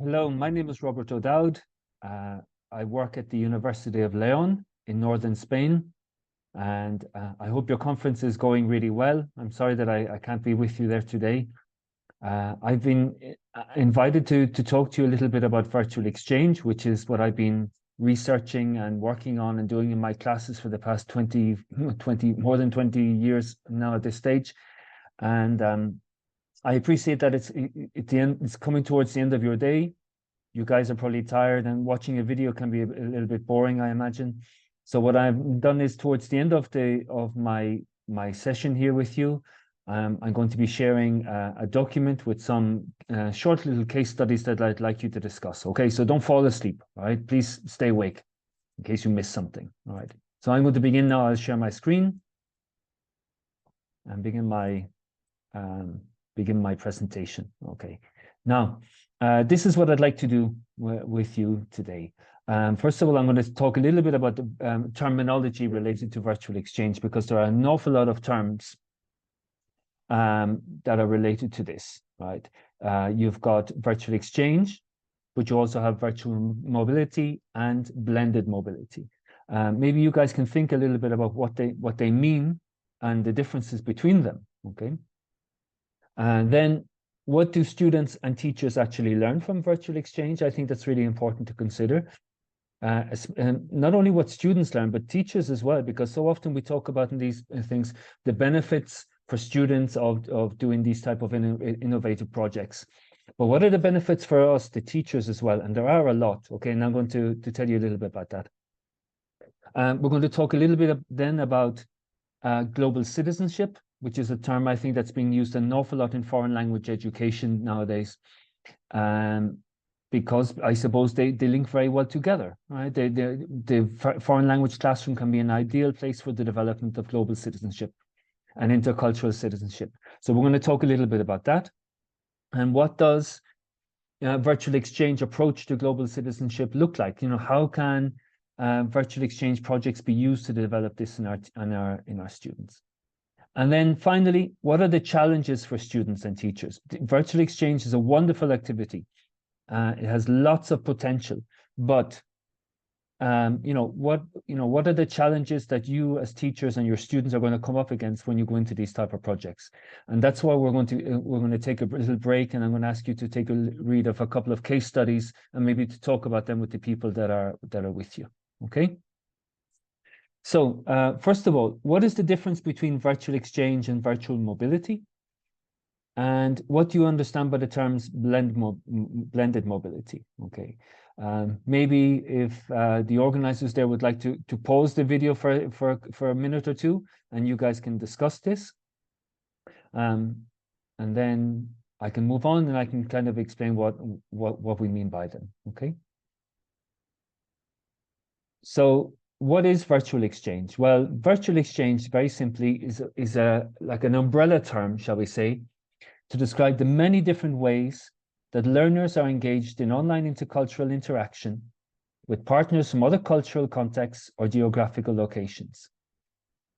Hello, my name is Robert O'Dowd. I work at the University of León in northern Spain, and I hope your conference is going really well. I'm sorry that I can't be with you there today. I've been invited to talk to you a little bit about virtual exchange, which is what I've been researching and working on and doing in my classes for the past 20 more than 20 years now at this stage. And I appreciate that it's coming towards the end of your day. You guys are probably tired, and watching a video can be a little bit boring, I imagine. So what I've done is, towards the end of my session here with you, I'm going to be sharing a document with some short little case studies that I'd like you to discuss. Okay, so don't fall asleep. All right, please stay awake in case you miss something. All right. So I'm going to begin now. I'll share my screen and begin my presentation. Okay. Now, this is what I'd like to do with you today. First of all, I'm going to talk a little bit about the terminology related to virtual exchange, because there are an awful lot of terms that are related to this, right? You've got virtual exchange, but you also have virtual mobility and blended mobility. Maybe you guys can think a little bit about what they mean and the differences between them, okay? And then, what do students and teachers actually learn from virtual exchange? I think that's really important to consider. Not only what students learn, but teachers as well, because so often we talk about in these things the benefits for students of doing these type of innovative projects. But what are the benefits for us, the teachers, as well? And there are a lot, okay? And I'm going to tell you a little bit about that. We're going to talk a little bit then about global citizenship, which is a term I think that's being used an awful lot in foreign language education nowadays, because I suppose they link very well together, right? The foreign language classroom can be an ideal place for the development of global citizenship and intercultural citizenship. So we're going to talk a little bit about that. And what does virtual exchange approach to global citizenship look like? You know, how can virtual exchange projects be used to develop this in our students? And then finally, what are the challenges for students and teachers? Virtual exchange is a wonderful activity. It has lots of potential, but what are the challenges that you as teachers and your students are going to come up against when you go into these type of projects? And that's why we're going to take a little break, and I'm going to ask you to take a read of a couple of case studies and maybe to talk about them with the people that are with you. Okay. So first of all, what is the difference between virtual exchange and virtual mobility? And what do you understand by the terms blended mobility? Okay. Maybe if the organizers there would like to pause the video for a minute or two, and you guys can discuss this. And then I can move on, and I can kind of explain what we mean by them. Okay. So what is virtual exchange? Well, virtual exchange, very simply, is like an umbrella term, shall we say, to describe the many different ways that learners are engaged in online intercultural interaction with partners from other cultural contexts or geographical locations,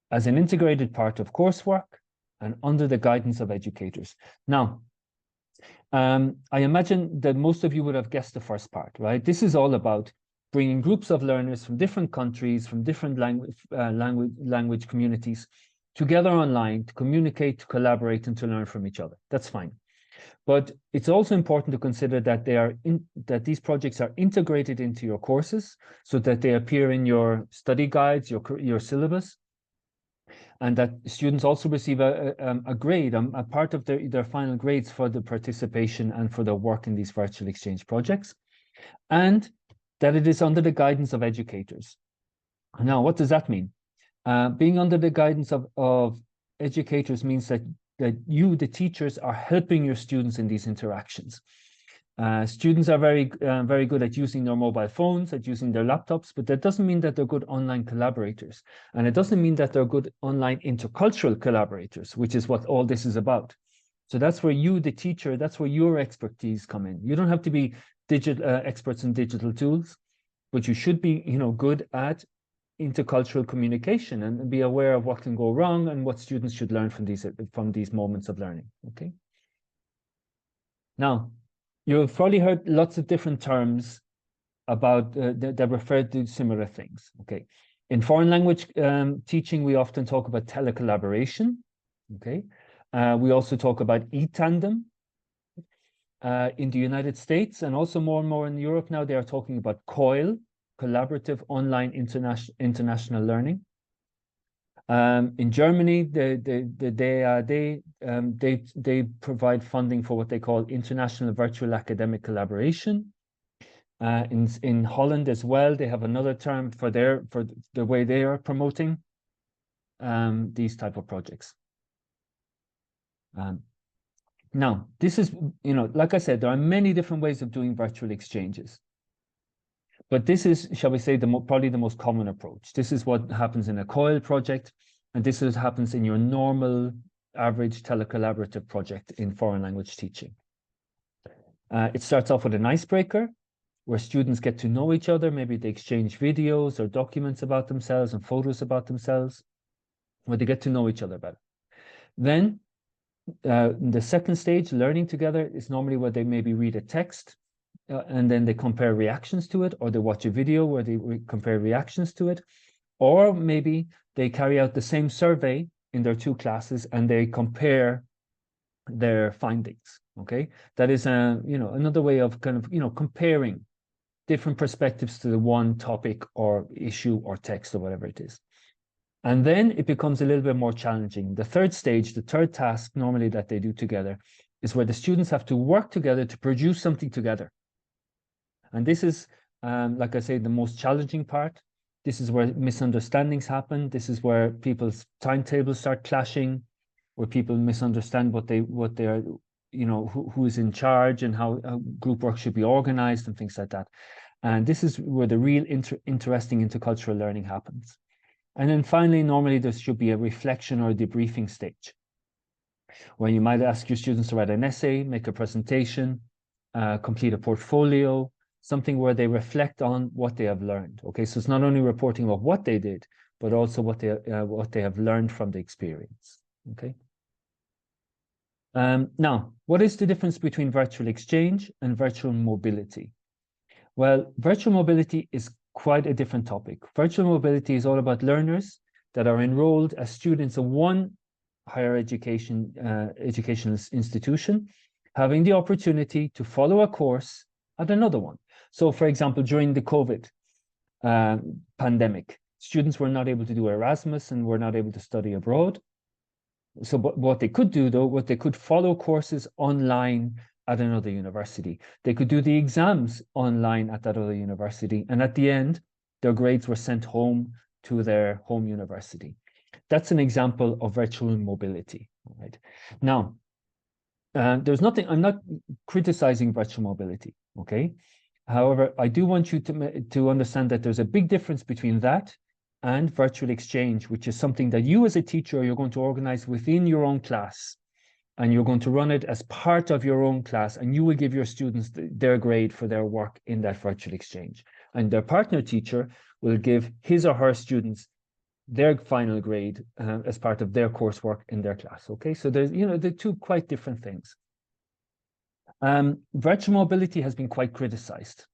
as an integrated part of coursework and under the guidance of educators. Now, I imagine that most of you would have guessed the first part, right? This is all about bringing groups of learners from different countries, from different language communities together online to communicate, to collaborate, and to learn from each other. That's fine. But it's also important to consider that that these projects are integrated into your courses, so that they appear in your study guides, your syllabus, and that students also receive a grade, a part of their final grades for the participation and for their work in these virtual exchange projects, and that it is under the guidance of educators. Now, what does that mean? Being under the guidance of educators means that you, the teachers, are helping your students in these interactions. Students are very good at using their mobile phones, at using their laptops, but that doesn't mean that they're good online collaborators. And it doesn't mean that they're good online intercultural collaborators, which is what all this is about. So that's where you, the teacher, that's where your expertise come in. You don't have to be experts in digital tools, but you should be, good at intercultural communication and be aware of what can go wrong and what students should learn from these moments of learning. Okay. Now, You've probably heard lots of different terms about that refer to similar things. Okay, in foreign language teaching, we often talk about telecollaboration. Okay, we also talk about e-tandem. In the United States, and also more and more in Europe now, they are talking about COIL, Collaborative Online International Learning. In Germany, they provide funding for what they call International Virtual Academic Collaboration. In Holland as well, they have another term for the way they are promoting these type of projects. Now, this is, like I said, there are many different ways of doing virtual exchanges. But this is, shall we say, probably the most common approach. This is what happens in a COIL project, and this is what happens in your normal, average telecollaborative project in foreign language teaching. It starts off with an icebreaker, where students get to know each other. Maybe they exchange videos or documents about themselves and photos about themselves, where they get to know each other better. Then, the second stage, learning together, is normally where they maybe read a text and then they compare reactions to it, or they watch a video where they compare reactions to it, or maybe they carry out the same survey in their two classes and they compare their findings. Okay, that is another way of kind of comparing different perspectives to the one topic or issue or text or whatever it is. And then it becomes a little bit more challenging. The third stage, the third task normally that they do together, is where the students have to work together to produce something together. And this is, like I say, the most challenging part. This is where misunderstandings happen. This is where people's timetables start clashing, where people misunderstand what they are, who is in charge and how group work should be organized and things like that. And this is where the real interesting intercultural learning happens. And then finally, normally there should be a reflection or a debriefing stage, where you might ask your students to write an essay, make a presentation, complete a portfolio, something where they reflect on what they have learned. Okay, so it's not only reporting about what they did, but also what they have learned from the experience. Okay. Now, what is the difference between virtual exchange and virtual mobility? Well, virtual mobility is quite a different topic. Virtual mobility is all about learners that are enrolled as students of one higher education educational institution, having the opportunity to follow a course at another one. So, for example, during the COVID pandemic, students were not able to do Erasmus and were not able to study abroad. So what they could do, though, they could follow courses online at another university. They could do the exams online at that other university. And at the end, their grades were sent home to their home university. That's an example of virtual mobility. Right? Now, there's nothing, I'm not criticizing virtual mobility, okay? However, I do want you to understand that there's a big difference between that and virtual exchange, which is something that you as a teacher, you're going to organize within your own class. And you're going to run it as part of your own class, and you will give your students their grade for their work in that virtual exchange. And their partner teacher will give his or her students their final grade as part of their coursework in their class. Okay, so there's, they're two quite different things. Virtual mobility has been quite criticized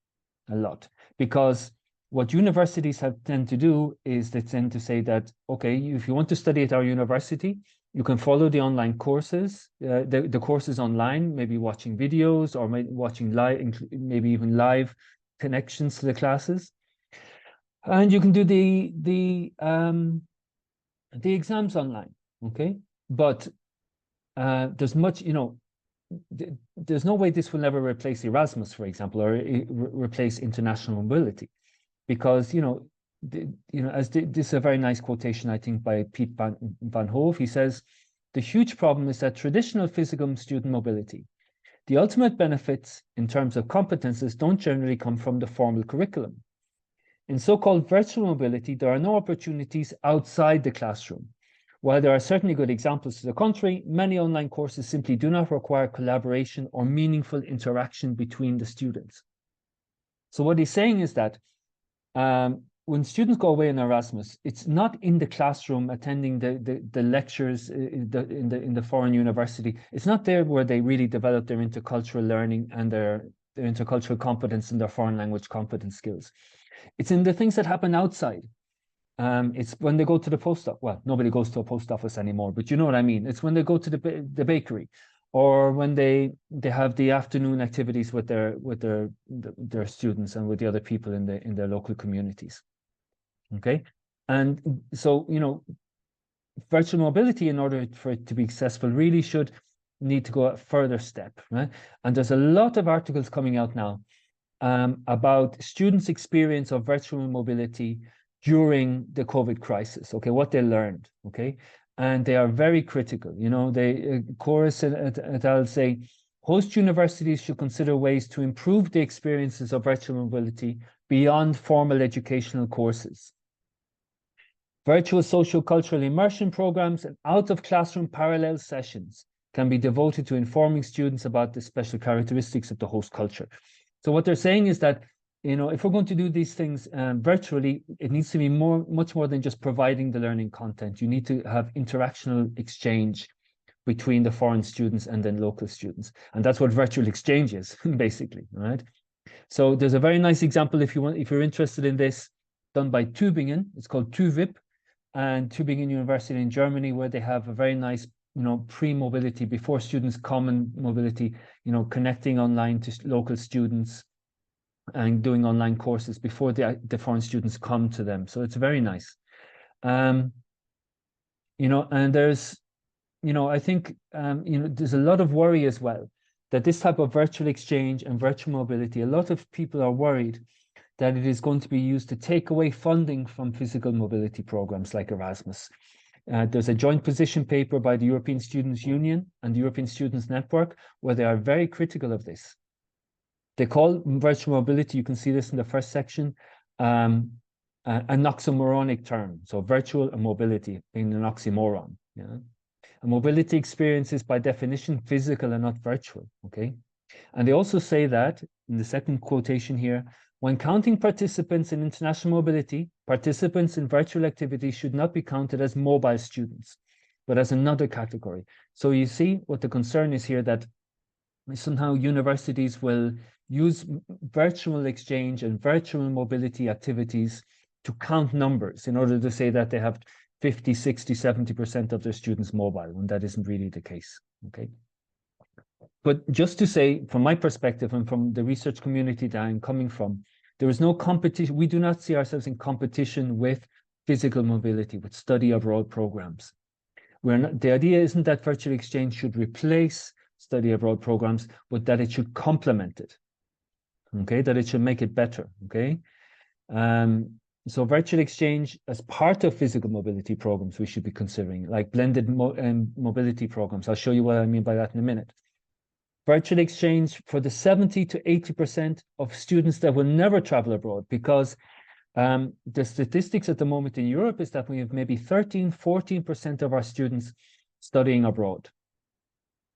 a lot, because what universities tend to do is they tend to say that, okay, if you want to study at our university, you can follow the online courses, the courses online, maybe watching videos or watching live, maybe even live connections to the classes. And you can do the exams online, okay? But there's much, there's no way this will never replace Erasmus, for example, or replace international mobility, because, this is a very nice quotation, I think, by Piet van Hove. He says, the huge problem is that traditional physical student mobility, the ultimate benefits in terms of competences don't generally come from the formal curriculum. In so-called virtual mobility, there are no opportunities outside the classroom. While there are certainly good examples to the contrary, many online courses simply do not require collaboration or meaningful interaction between the students. So what he's saying is that when students go away in Erasmus, it's not in the classroom attending the lectures in the foreign university. It's not there where they really develop their intercultural learning and their intercultural competence and their foreign language competence skills. It's in the things that happen outside. It's when they go to the post office. Well, nobody goes to a post office anymore, but you know what I mean. It's when they go to the bakery, or when they have the afternoon activities with their students and with the other people in their local communities. Okay, and so virtual mobility, in order for it to be successful, really should need to go a further step, right? And there's a lot of articles coming out now about students' experience of virtual mobility during the COVID crisis, okay, what they learned, okay? And they are very critical. They, Chorus et al. Say, host universities should consider ways to improve the experiences of virtual mobility beyond formal educational courses. Virtual social cultural immersion programs and out-of-classroom parallel sessions can be devoted to informing students about the special characteristics of the host culture. So what they're saying is that, if we're going to do these things virtually, it needs to be much more than just providing the learning content. You need to have interactional exchange between the foreign students and then local students. And that's what virtual exchange is, basically, right? So there's a very nice example, if you're interested in this, done by Tübingen. It's called TÜVIP, and Tübingen University in Germany, where they have a very nice pre-mobility, before students come in mobility, connecting online to local students and doing online courses before the foreign students come to them. So it's very nice. And there's, I think, there's a lot of worry as well that this type of virtual exchange and virtual mobility, a lot of people are worried that it is going to be used to take away funding from physical mobility programs like Erasmus. There's a joint position paper by the European Students' Union and the European Students' Network where they are very critical of this. They call virtual mobility, you can see this in the first section, an oxymoronic term. So virtual and mobility being an oxymoron. A mobility experience is by definition physical and not virtual, okay? And they also say that, in the second quotation here, when counting participants in international mobility, participants in virtual activities should not be counted as mobile students, but as another category. So you see what the concern is here, that somehow universities will use virtual exchange and virtual mobility activities to count numbers in order to say that they have 50, 60, 70% of their students mobile, when that isn't really the case, okay? But just to say, from my perspective and from the research community that I'm coming from, there is no competition. We do not see ourselves in competition with physical mobility, with study abroad programs. The idea isn't that virtual exchange should replace study abroad programs, but that it should complement it, okay? That it should make it better, okay? So virtual exchange as part of physical mobility programs, we should be considering, like blended mobility programs. I'll show you what I mean by that in a minute. Virtual exchange for the 70 to 80% of students that will never travel abroad, because the statistics at the moment in Europe is that we have maybe 13, 14% of our students studying abroad.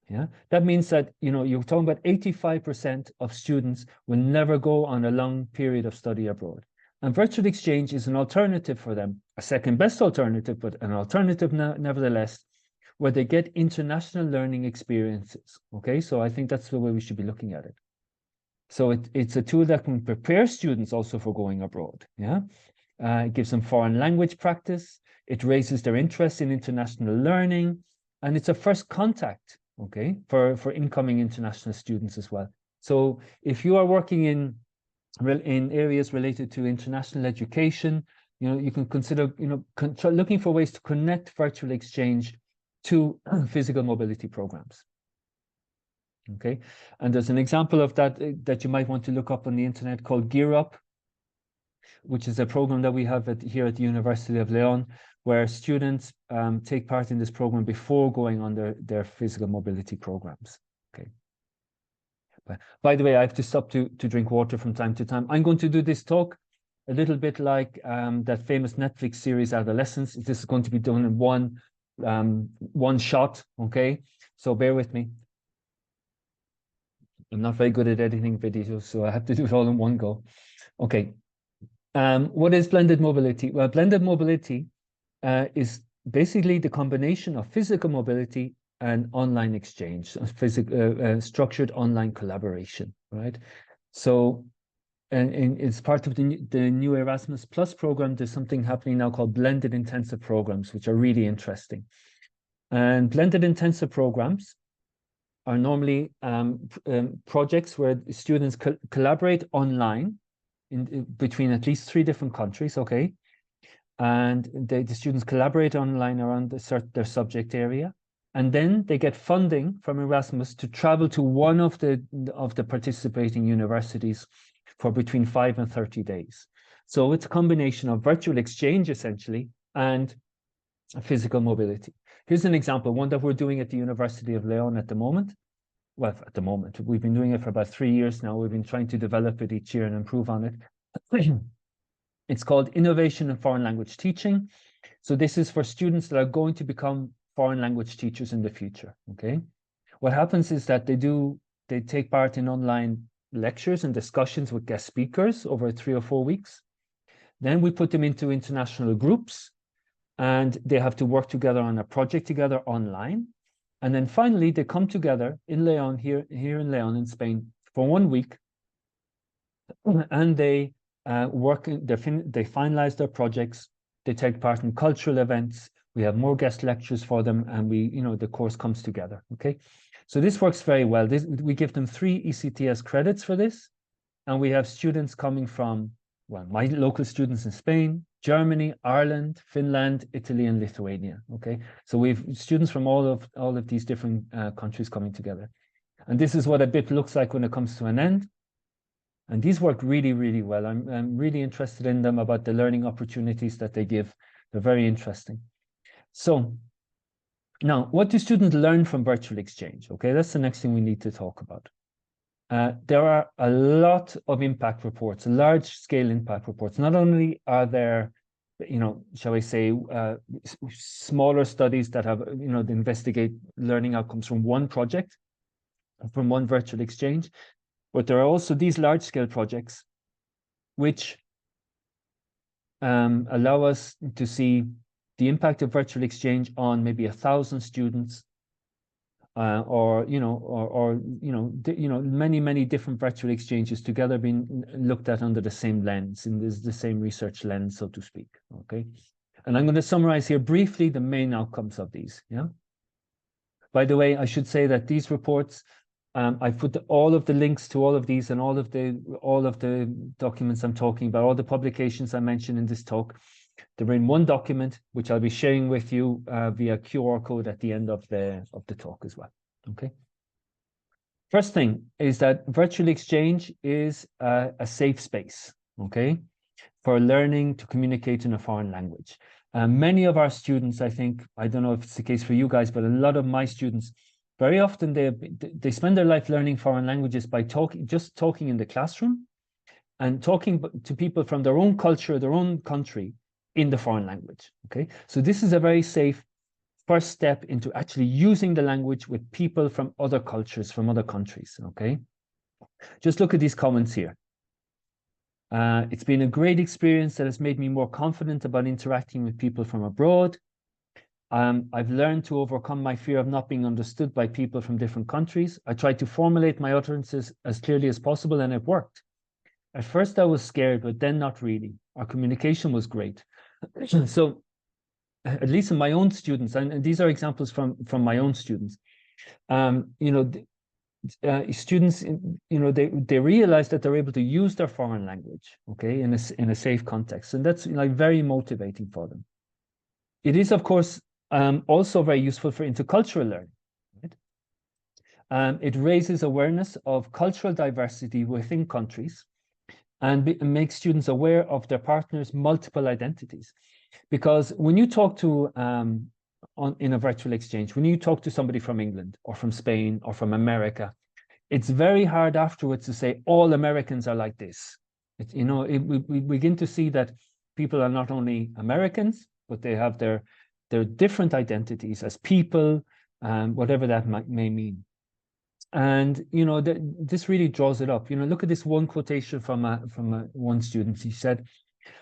Yeah, that means that, you're talking about 85% of students will never go on a long period of study abroad. And virtual exchange is an alternative for them, a second best alternative, but an alternative nevertheless, where they get international learning experiences, okay? So I think that's the way we should be looking at it. So it's a tool that can prepare students also for going abroad, yeah? It gives them foreign language practice, it raises their interest in international learning, and it's a first contact, okay, for incoming international students as well. So if you are working in areas related to international education, you can consider, looking for ways to connect virtual exchange to physical mobility programs. Okay, and there's an example of that that you might want to look up on the internet called Gear Up, which is a program that we have here at the University of León, where students take part in this program before going on their physical mobility programs. Okay. By the way, I have to stop to drink water from time to time. I'm going to do this talk a little bit like that famous Netflix series Adolescence. This is going to be done in one shot, okay? So bear with me. I'm not very good at editing videos, so I have to do it all in one go. Okay. What is blended mobility? Well, blended mobility is basically the combination of physical mobility and online exchange, so structured online collaboration, right? So, and it's part of the new Erasmus Plus program. There's something happening now called blended intensive programs, which are really interesting. And blended intensive programs are normally projects where students collaborate online between at least 3 different countries, okay? And the students collaborate online around their subject area. And then they get funding from Erasmus to travel to one of the participating universities for between 5 and 30 days. So it's a combination of virtual exchange, essentially, and physical mobility. Here's an example, one that we're doing at the University of León at the moment. Well, at the moment, we've been doing it for about 3 years now. We've been trying to develop it each year and improve on it. It's called Innovation in Foreign Language Teaching. So this is for students that are going to become foreign language teachers in the future, okay? What happens is that they take part in online lectures and discussions with guest speakers over 3 or 4 weeks. Then we put them into international groups and they have to work together on a project together online. And then finally, they come together in León, here in León in Spain for 1 week, and they they finalize their projects, they take part in cultural events, we have more guest lectures for them, and the course comes together, okay? So this works very well. We give them 3 ECTS credits for this, and we have students coming from, well, my local students in Spain, Germany, Ireland, Finland, Italy, and Lithuania, okay? So we have students from all of these different countries coming together. And this is what a bit looks like when it comes to an end. And these work really, really well. I'm really interested in them, about the learning opportunities that they give. They're very interesting. So now, what do students learn from virtual exchange? Okay, that's the next thing we need to talk about. There are a lot of impact reports, large-scale impact reports. Not only are there, shall I say, smaller studies that have, that investigate learning outcomes from one project, from one virtual exchange, but there are also these large-scale projects which allow us to see the impact of virtual exchange on maybe 1,000 students, or many different virtual exchanges together being looked at under the same lens, in the same research lens, so to speak. Okay, and I'm going to summarize here briefly the main outcomes of these. Yeah. By the way, I should say that these reports, I've put all of the links to all of these and all of the documents I'm talking about, all the publications I mentioned in this talk. They're in one document, which I'll be sharing with you via QR code at the end of the talk as well. Okay. First thing is that virtual exchange is a safe space, okay, for learning to communicate in a foreign language. Many of our students, I don't know if it's the case for you guys, but a lot of my students, very often they spend their life learning foreign languages by just talking in the classroom and talking to people from their own culture, their own country, in the foreign language, okay? So this is a very safe first step into actually using the language with people from other cultures, from other countries, okay? Just look at these comments here. It's been a great experience that has made me more confident about interacting with people from abroad. I've learned to overcome my fear of not being understood by people from different countries. I tried to formulate my utterances as clearly as possible, and it worked. At first I was scared, but then not really. Our communication was great. So at least in my own students, and these are examples from my own students, students, they realize that they're able to use their foreign language, okay, in a safe context, and that's very motivating for them. It is, of course, also very useful for intercultural learning. Right? It raises awareness of cultural diversity within countries, and makes students aware of their partner's multiple identities. Because when you talk to, in a virtual exchange, when you talk to somebody from England or from Spain or from America, it's very hard afterwards to say all Americans are like this. We begin to see that people are not only Americans, but they have their different identities as people, whatever that may mean. And this really draws it up. Look at this one quotation from one student. He said,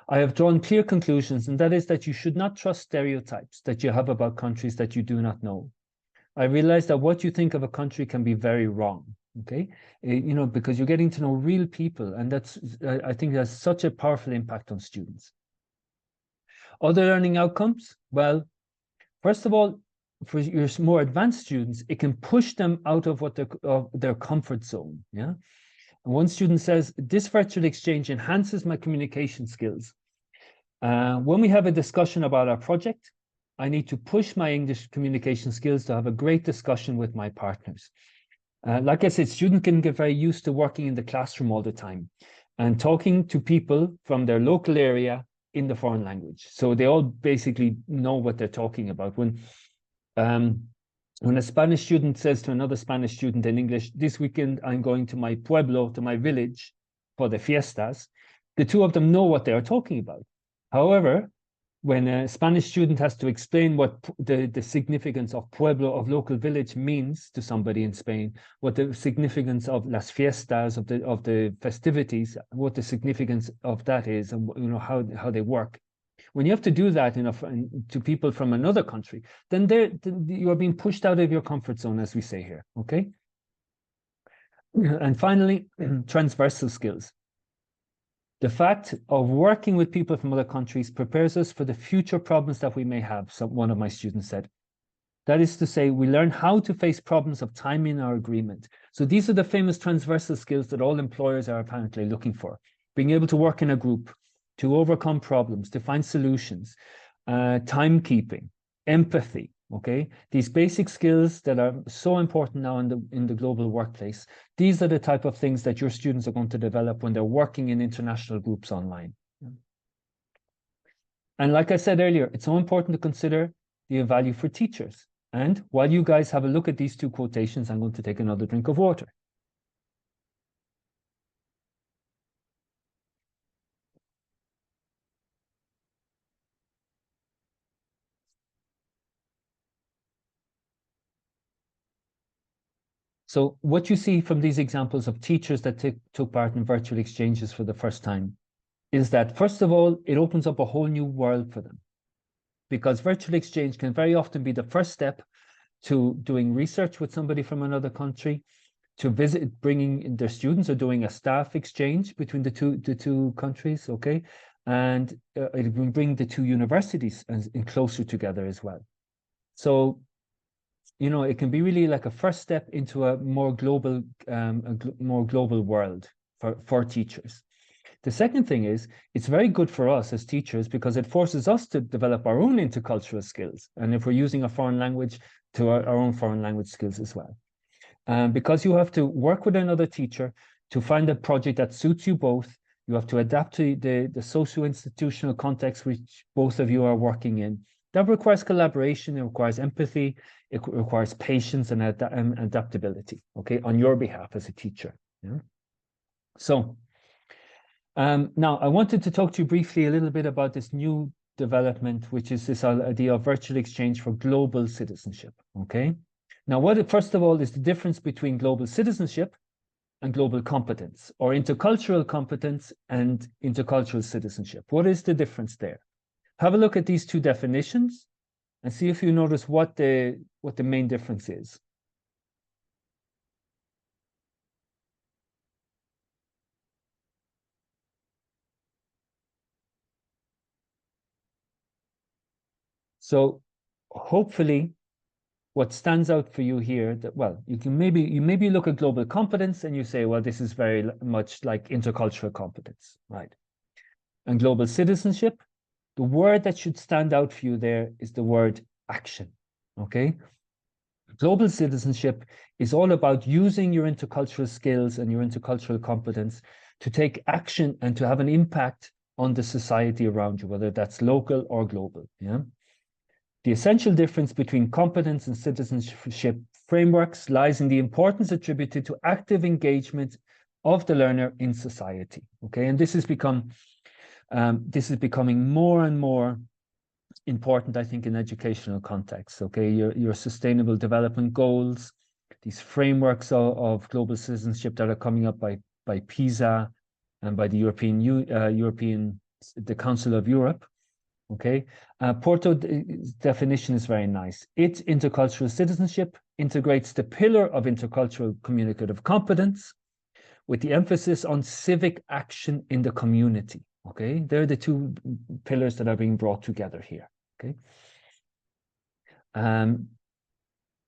I have drawn clear conclusions, and that is that you should not trust stereotypes that you have about countries that you do not know. I realize that what you think of a country can be very wrong. Okay, you know, because you're getting to know real people, and that's I think that's such a powerful impact on students. Other learning outcomes, well, first of all, for your more advanced students, it can push them out of their comfort zone. Yeah, and one student says, "This virtual exchange enhances my communication skills. When we have a discussion about our project, I need to push my English communication skills to have a great discussion with my partners." Like I said, students can get very used to working in the classroom all the time and talking to people from their local area in the foreign language. So they all basically know what they're talking about. When a Spanish student says to another Spanish student in English, "This weekend I'm going to my pueblo, to my village for the fiestas," the two of them know what they are talking about. However, when a Spanish student has to explain what the significance of pueblo, of local village, means to somebody in Spain, what the significance of las fiestas, of the festivities, what the significance of that is, and you know how they work. When you have to do that to people from another country, then you are being pushed out of your comfort zone, as we say here. Okay. And finally, transversal skills. The fact of working with people from other countries prepares us for the future problems that we may have, one of my students said. That is to say, we learn how to face problems of timing or agreement. So these are the famous transversal skills that all employers are apparently looking for. Being able to work in a group, to overcome problems, to find solutions, timekeeping, empathy, okay? These basic skills that are so important now in the global workplace. These are the type of things that your students are going to develop when they're working in international groups online. And like I said earlier, it's so important to consider the value for teachers. And while you guys have a look at these two quotations, I'm going to take another drink of water. So what you see from these examples of teachers that took part in virtual exchanges for the first time is that, first of all, it opens up a whole new world for them, because virtual exchange can very often be the first step to doing research with somebody from another country, to visit, bringing in their students, or doing a staff exchange between the two countries, okay? And it will bring the two universities in closer together as well. So, you know, it can be really like a first step into a more global world for teachers. The second thing is, it's very good for us as teachers because it forces us to develop our own intercultural skills. And if we're using a foreign language, to our own foreign language skills as well. Because you have to work with another teacher to find a project that suits you both. You have to adapt to the socio-institutional context which both of you are working in. That requires collaboration, it requires empathy, it requires patience and adaptability, okay, on your behalf as a teacher. Yeah? So now I wanted to talk to you briefly a little bit about this new development, which is this idea of virtual exchange for global citizenship, okay? Now, first of all, is the difference between global citizenship and global competence, or intercultural competence and intercultural citizenship? What is the difference there? Have a look at these two definitions and see if you notice what the main difference is. So hopefully what stands out for you here, that, well, you maybe look at global competence and you say, well, this is very much like intercultural competence, right? And global citizenship, the word that should stand out for you there is the word action, okay? Global citizenship is all about using your intercultural skills and your intercultural competence to take action and to have an impact on the society around you, whether that's local or global, yeah? The essential difference between competence and citizenship frameworks lies in the importance attributed to active engagement of the learner in society. Okay, and this is becoming more and more important, I think, in educational contexts. Okay, your sustainable development goals, these frameworks of global citizenship that are coming up by PISA and by the European the Council of Europe. Okay, Porto's definition is very nice. Its intercultural citizenship integrates the pillar of intercultural communicative competence with the emphasis on civic action in the community. Okay, they're the two pillars that are being brought together here. Okay.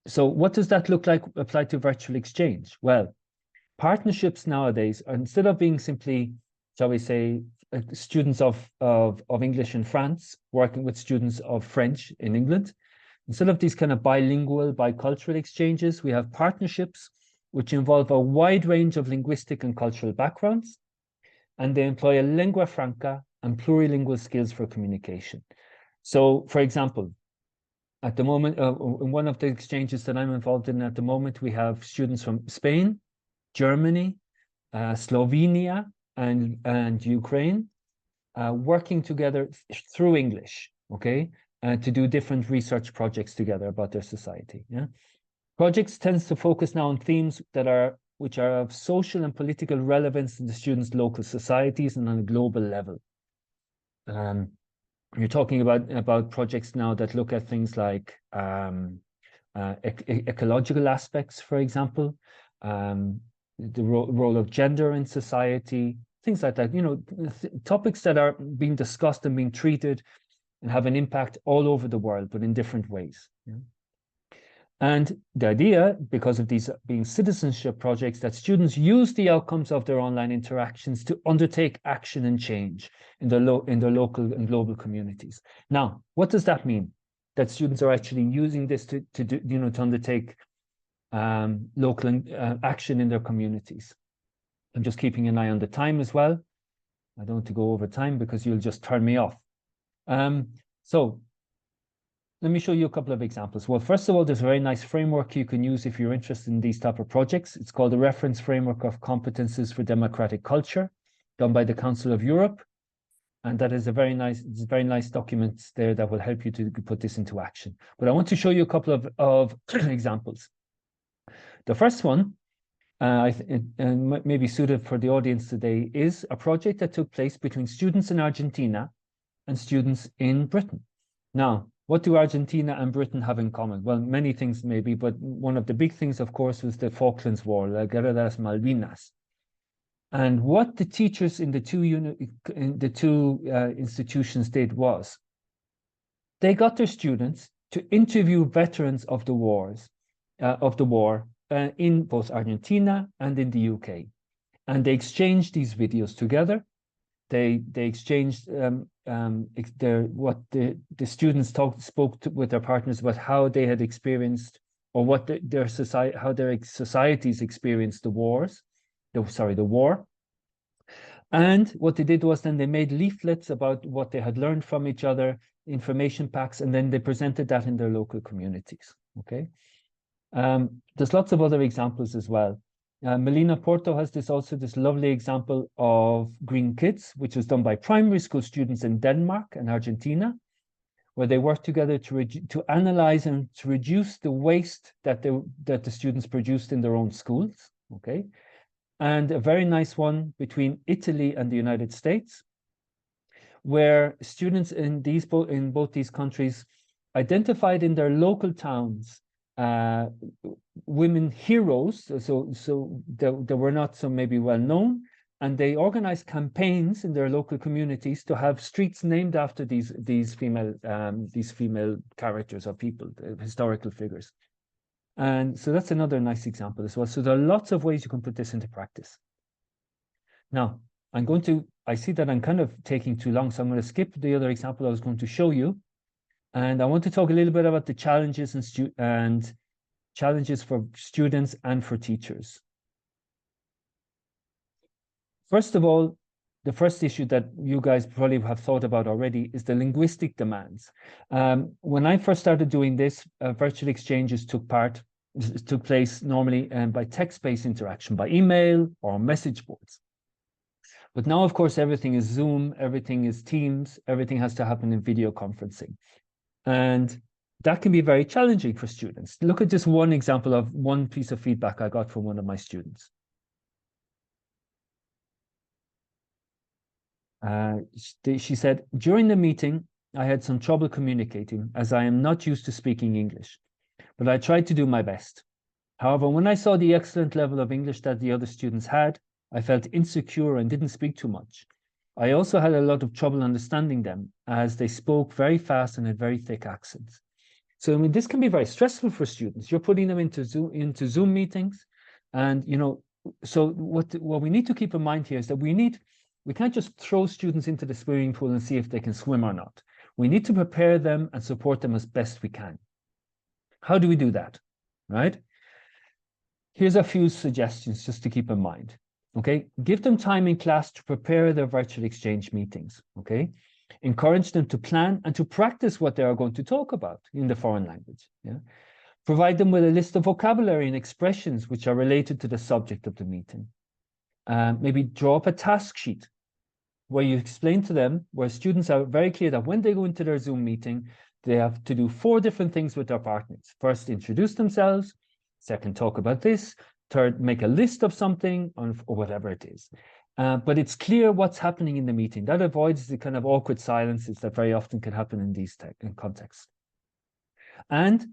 So what does that look like applied to virtual exchange? Well, partnerships nowadays, instead of being simply, shall we say, students of English in France working with students of French in England, instead of these kind of bilingual, bicultural exchanges, we have partnerships which involve a wide range of linguistic and cultural backgrounds, and they employ a lingua franca and plurilingual skills for communication. So, for example, at the moment, in one of the exchanges that I'm involved in at the moment, we have students from Spain, Germany, Slovenia, and Ukraine working together through English, okay, to do different research projects together about their society. Yeah, projects tends to focus now on themes which are of social and political relevance in the students' local societies and on a global level. You're talking about projects now that look at things like ecological aspects, for example, the role of gender in society, things like that. You know, topics that are being discussed and being treated and have an impact all over the world, but in different ways. Yeah? And the idea, because of these being citizenship projects, that students use the outcomes of their online interactions to undertake action and change in their local and global communities. Now, what does that mean? That students are actually using this to do, you know, to undertake local action in their communities. I'm just keeping an eye on the time as well. I don't want to go over time because you'll just turn me off. So let me show you a couple of examples. Well, first of all, there's a very nice framework you can use if you're interested in these type of projects. It's called the Reference Framework of Competences for Democratic Culture, done by the Council of Europe. And that is a very nice document there that will help you to put this into action. But I want to show you a couple of examples. The first one, and maybe suited for the audience today, is a project that took place between students in Argentina and students in Britain. Now, what do Argentina and Britain have in common? Well, many things maybe, but one of the big things, of course, was the Falklands War, La Guerra de las Malvinas. And what the teachers in the two institutions did was they got their students to interview veterans of the war in both Argentina and in the UK, and they exchanged these videos together. They exchanged what the students spoke with their partners about how they had experienced, or what their societies experienced the war. And what they did was then they made leaflets about what they had learned from each other, information packs, and then they presented that in their local communities. Okay. There's lots of other examples as well. Melina Porto has this lovely example of Green Kids, which was done by primary school students in Denmark and Argentina, where they worked together to analyze and to reduce the waste that the students produced in their own schools. Okay, and a very nice one between Italy and the United States, where students in both these countries identified in their local towns women heroes, so they were not so maybe well known, and they organized campaigns in their local communities to have streets named after these female characters or people, historical figures. And so that's another nice example as well. So there are lots of ways you can put this into practice. Now, I see that I'm kind of taking too long, so I'm going to skip the other example I was going to show you. And I want to talk a little bit about the challenges and challenges for students and for teachers. First of all, the first issue that you guys probably have thought about already is the linguistic demands. When I first started doing this, virtual exchanges took place normally by text-based interaction, by email or message boards. But now, of course, everything is Zoom, everything is Teams, everything has to happen in video conferencing. And that can be very challenging for students. Look at just one example of one piece of feedback I got from one of my students. She said, during the meeting, I had some trouble communicating as I am not used to speaking English, but I tried to do my best. However, when I saw the excellent level of English that the other students had, I felt insecure and didn't speak too much. I also had a lot of trouble understanding them as they spoke very fast and had very thick accents. So, I mean, this can be very stressful for students. You're putting them into Zoom meetings, and so what we need to keep in mind here is that we can't just throw students into the swimming pool and see if they can swim or not. We need to prepare them and support them as best we can. How do we do that? Right? Here's a few suggestions just to keep in mind. Okay, give them time in class to prepare their virtual exchange meetings. Okay, encourage them to plan and to practice what they are going to talk about in the foreign language. Yeah, provide them with a list of vocabulary and expressions which are related to the subject of the meeting. Maybe draw up a task sheet where you explain to them, where students are very clear that when they go into their Zoom meeting, they have to do 4 different things with their partners. First, introduce themselves. Second, talk about this. Third, make a list of something or whatever it is. But it's clear what's happening in the meeting. That avoids the kind of awkward silences that very often can happen in these contexts. And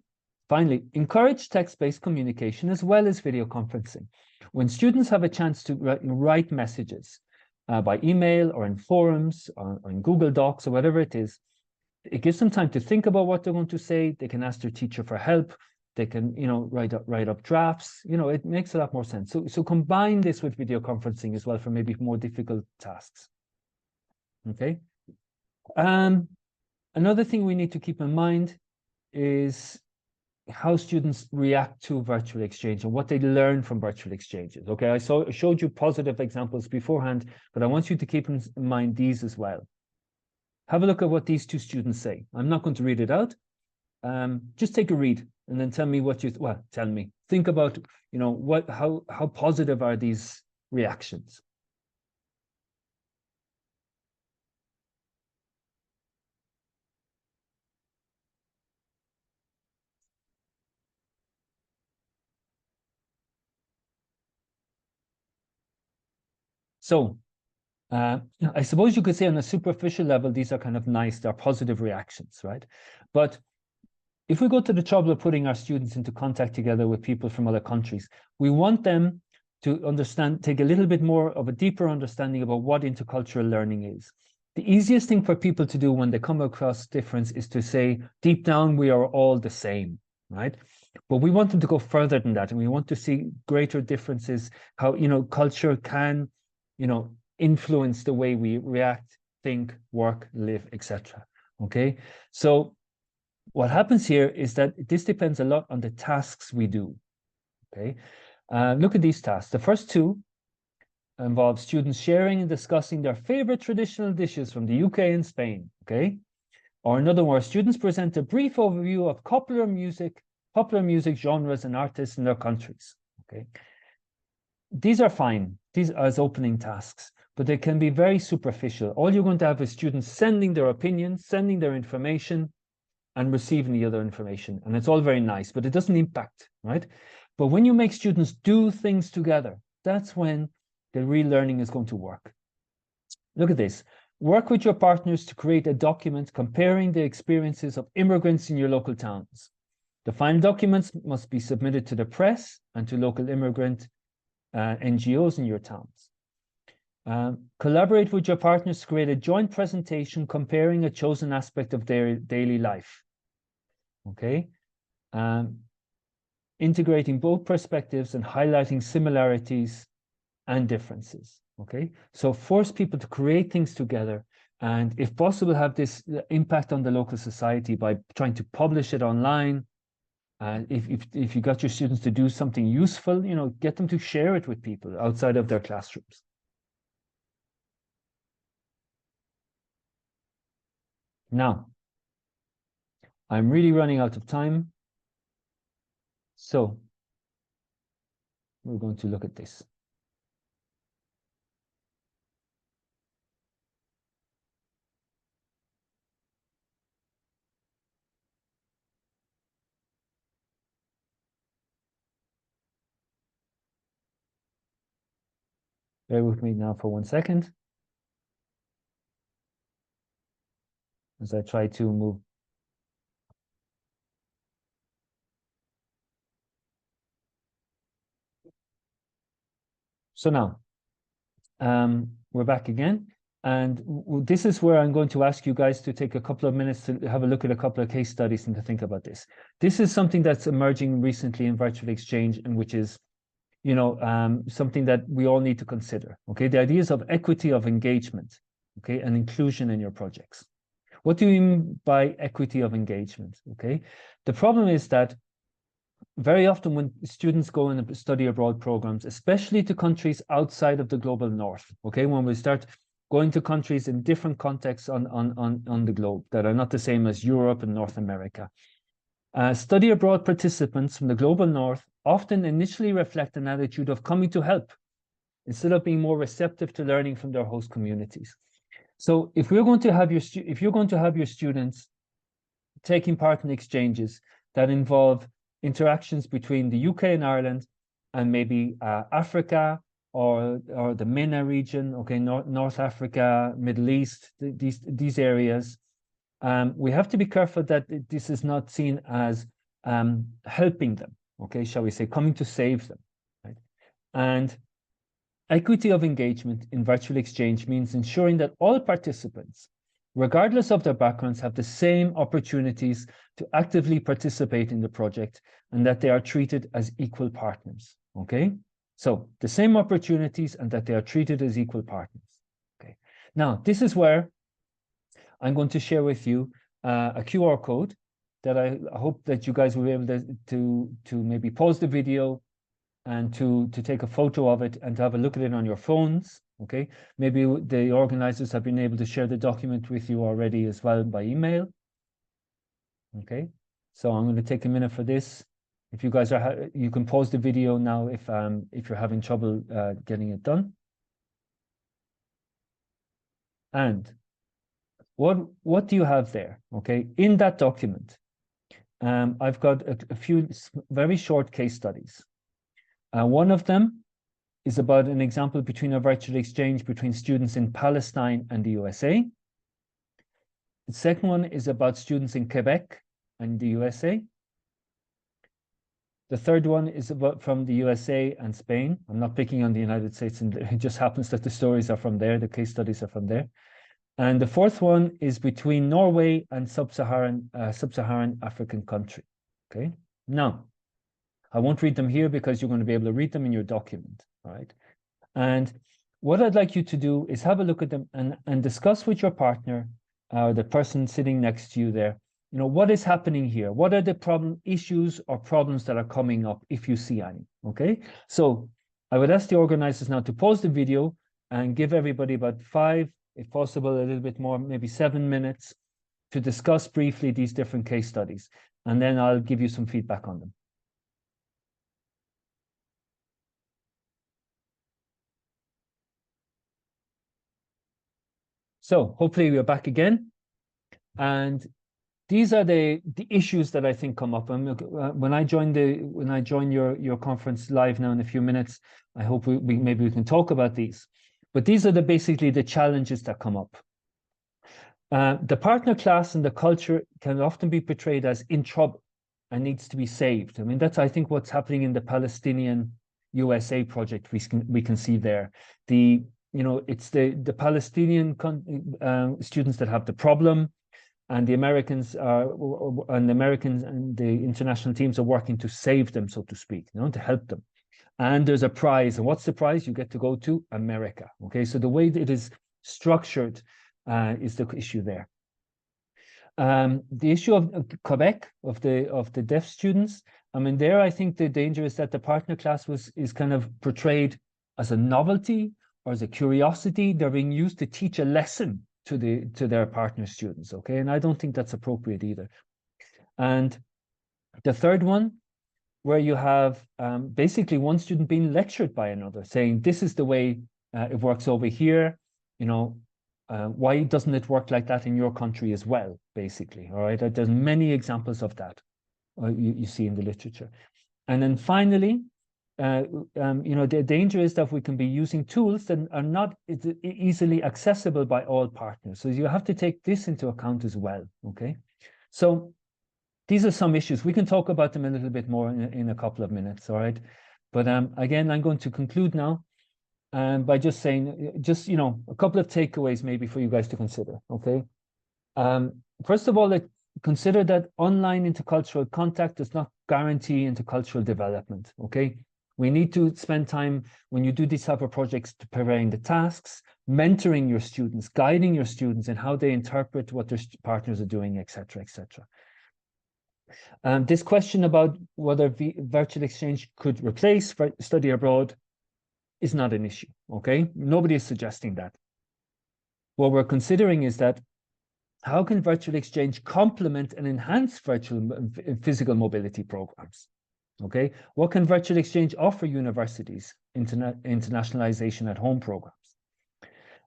finally, encourage text-based communication as well as video conferencing. When students have a chance to write messages by email or in forums or in Google Docs or whatever it is, it gives them time to think about what they're going to say. They can ask their teacher for help. They can, write up drafts. It makes a lot more sense. So combine this with video conferencing as well for maybe more difficult tasks. Okay. Another thing we need to keep in mind is how students react to virtual exchange and what they learn from virtual exchanges. Okay, I showed you positive examples beforehand, but I want you to keep in mind these as well. Have a look at what these 2 students say. I'm not going to read it out. Just take a read and then tell me tell me. Think about, how positive are these reactions? So, I suppose you could say on a superficial level, these are kind of nice, they're positive reactions, right? But if we go to the trouble of putting our students into contact together with people from other countries, we want them to take a little bit more of a deeper understanding about what intercultural learning is. The easiest thing for people to do when they come across difference is to say, deep down, we are all the same, right? But we want them to go further than that. And we want to see greater differences, how, culture can, influence the way we react, think, work, live, etc. Okay. So what happens here is that this depends a lot on the tasks we do. Okay. Look at these tasks. The first 2 involve students sharing and discussing their favorite traditional dishes from the UK and Spain. Okay. Or in other words, students present a brief overview of popular music genres and artists in their countries. Okay. These are fine. These are as opening tasks, but they can be very superficial. All you're going to have is students sending their opinions, sending their information, and receiving the other information. And it's all very nice, but it doesn't impact, right? But when you make students do things together, that's when the real learning is going to work. Look at this. Work with your partners to create a document comparing the experiences of immigrants in your local towns. The final documents must be submitted to the press and to local immigrant NGOs in your towns. Collaborate with your partners to create a joint presentation comparing a chosen aspect of their daily life. Okay. Integrating both perspectives and highlighting similarities and differences. Okay. So force people to create things together and, if possible, have this impact on the local society by trying to publish it online. If you got your students to do something useful, get them to share it with people outside of their classrooms. Now, I'm really running out of time, so we're going to look at this. Bear with me now for 1 second. as I try to move. So now, we're back again. And this is where I'm going to ask you guys to take a couple of minutes to have a look at a couple of case studies and to think about this. This is something that's emerging recently in virtual exchange, and which is, something that we all need to consider. Okay, the ideas of equity of engagement, okay, and inclusion in your projects. What do you mean by equity of engagement? Okay, the problem is that very often when students go in study abroad programs, especially to countries outside of the global north, okay, when we start going to countries in different contexts on the globe that are not the same as Europe and North America, study abroad participants from the global north often initially reflect an attitude of coming to help instead of being more receptive to learning from their host communities. So if you're going to have your students taking part in exchanges that involve interactions between the UK and Ireland and maybe Africa or the MENA region, okay, North Africa, Middle East, these areas, we have to be careful that this is not seen as helping them, okay, shall we say, coming to save them, right? And equity of engagement in virtual exchange means ensuring that all participants, regardless of their backgrounds, have the same opportunities to actively participate in the project and that they are treated as equal partners, okay? So the same opportunities and that they are treated as equal partners, okay? Now, this is where I'm going to share with you a QR code that I hope that you guys will be able to maybe pause the video and to take a photo of it and to have a look at it on your phones, okay? Maybe the organizers have been able to share the document with you already as well by email, okay? So I'm going to take a minute for this. If you guys are, you can pause the video now if you're having trouble getting it done. And what do you have there, okay? In that document, I've got a few very short case studies. One of them is about an example between a virtual exchange between students in Palestine and the USA. The second one is about students in Quebec and the USA. The third one is about from the USA and Spain. I'm not picking on the United States, and it just happens that the stories are from there, the case studies are from there. And the fourth one is between Norway and sub-Saharan African country, okay? Now, I won't read them here because you're going to be able to read them in your document, all right? And what I'd like you to do is have a look at them and discuss with your partner, the person sitting next to you there, what is happening here? What are the issues or problems that are coming up if you see any, okay? So I would ask the organizers now to pause the video and give everybody about 5, if possible, a little bit more, maybe 7 minutes to discuss briefly these different case studies. And then I'll give you some feedback on them. So hopefully we're back again. And these are the issues that I think come up. And when I join your conference live now in a few minutes, I hope maybe we can talk about these. But these are basically the challenges that come up. The partner class and the culture can often be portrayed as in trouble and needs to be saved. I mean, that's, I think, what's happening in the Palestinian USA project we can see there. It's the Palestinian students that have the problem, and the Americans and the international teams are working to save them, so to speak, to help them. And there's a prize, and what's the prize? You get to go to America. Okay, so the way that it is structured is the issue there. The issue of Quebec, of the deaf students, I mean, there I think the danger is that the partner class is kind of portrayed as a novelty or as a curiosity. They're being used to teach a lesson to their partner students, okay? And I don't think that's appropriate either. And the third one, where you have basically one student being lectured by another, saying, this is the way it works over here, why doesn't it work like that in your country as well, basically, all right? There's many examples of that you see in the literature. And then finally, you know, the danger is that we can be using tools that are not easily accessible by all partners. So you have to take this into account as well, okay? So these are some issues. We can talk about them a little bit more in a couple of minutes, all right? But again, I'm going to conclude now by just saying, you know, a couple of takeaways maybe for you guys to consider, okay? First of all, like, consider that online intercultural contact does not guarantee intercultural development, okay? We need to spend time when you do these type of projects to preparing the tasks, mentoring your students, guiding your students in how they interpret what their partners are doing, etc., etc. This question about whether virtual exchange could replace study abroad is not an issue, okay? Nobody is suggesting that. What we're considering is that how can virtual exchange complement and enhance physical mobility programs? Okay, what can virtual exchange offer universities, internationalization at home programs?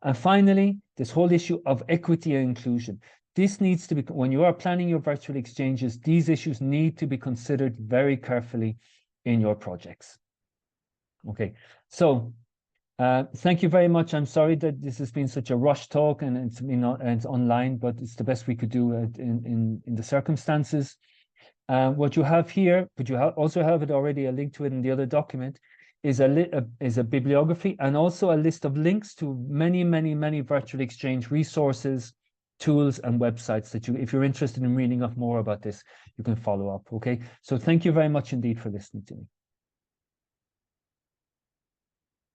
And finally, this whole issue of equity and inclusion. This needs to be, when you are planning your virtual exchanges, these issues need to be considered very carefully in your projects. Okay, so thank you very much. I'm sorry that this has been such a rush talk and it's, you know, and it's online, but it's the best we could do in the circumstances. What you have here, but you also have it already, a link to it in the other document, is a bibliography and also a list of links to many virtual exchange resources, tools, and websites that you, if you're interested in reading up more about this, you can follow up. Okay, so thank you very much indeed for listening to me.